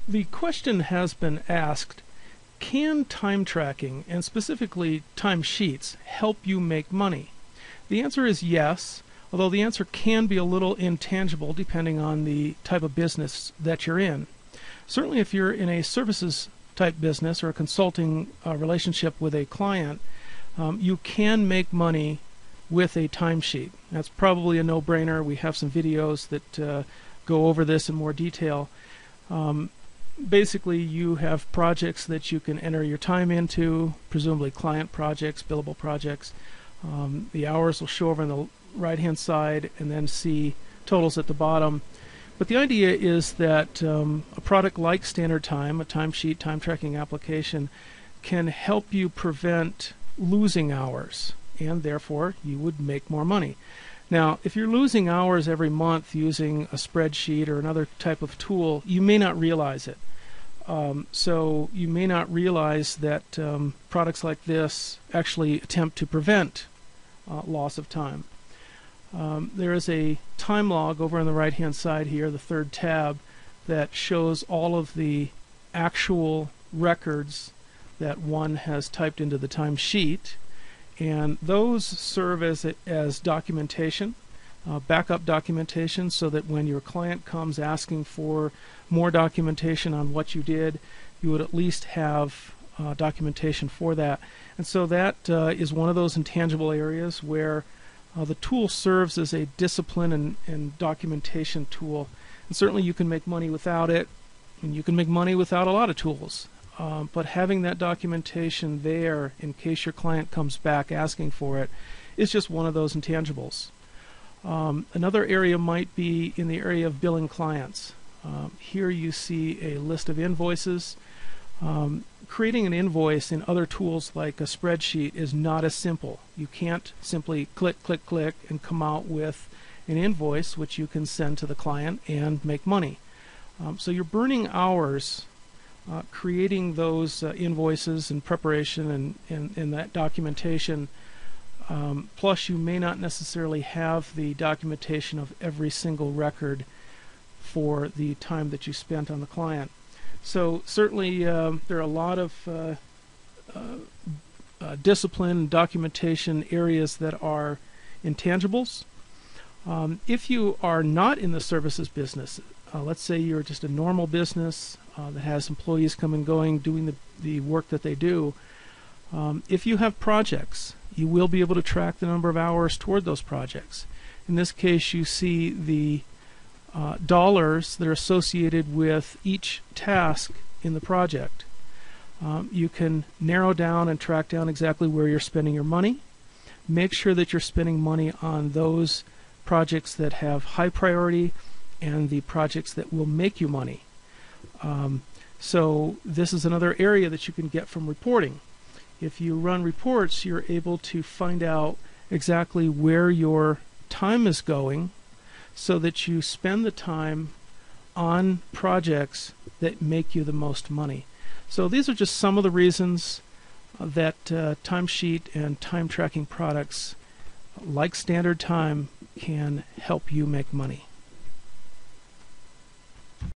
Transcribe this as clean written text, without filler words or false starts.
The question has been asked, can time tracking, and specifically timesheets, help you make money? The answer is yes, although the answer can be a little intangible depending on the type of business that you're in. Certainly if you're in a services type business or a consulting relationship with a client, you can make money with a timesheet. That's probably a no-brainer. We have some videos that go over this in more detail. Basically, you have projects that you can enter your time into, presumably client projects, billable projects. The hours will show over on the right-hand side and then see totals at the bottom. But the idea is that a product like Standard Time, a timesheet, time tracking application, can help you prevent losing hours, and therefore you would make more money. Now, if you're losing hours every month using a spreadsheet or another type of tool, you may not realize it. So you may not realize that products like this actually attempt to prevent loss of time. There is a time log over on the right-hand side here, the third tab, that shows all of the actual records that one has typed into the timesheet, and those serve as documentation, backup documentation, so that when your client comes asking for more documentation on what you did, you would at least have documentation for that. And so that is one of those intangible areas where the tool serves as a discipline and documentation tool. And certainly you can make money without it, and you can make money without a lot of tools. But having that documentation there in case your client comes back asking for it is just one of those intangibles. Another area might be in the area of billing clients. Here you see a list of invoices. Creating an invoice in other tools like a spreadsheet is not as simple. You can't simply click, click, click and come out with an invoice which you can send to the client and make money. So you're burning hours creating those invoices and preparation and that documentation. Plus you may not necessarily have the documentation of every single record for the time that you spent on the client. So certainly there are a lot of discipline documentation areas that are intangibles. If you are not in the services business, let's say you're just a normal business that has employees come and going doing the work that they do, if you have projects, you will be able to track the number of hours toward those projects. In this case, you see the dollars that are associated with each task in the project. You can narrow down and track down exactly where you're spending your money. Make sure that you're spending money on those projects that have high priority and the projects that will make you money. So this is another area that you can get from reporting. If you run reports, you're able to find out exactly where your time is going so that you spend the time on projects that make you the most money. So these are just some of the reasons that timesheet and time tracking products like Standard Time can help you make money.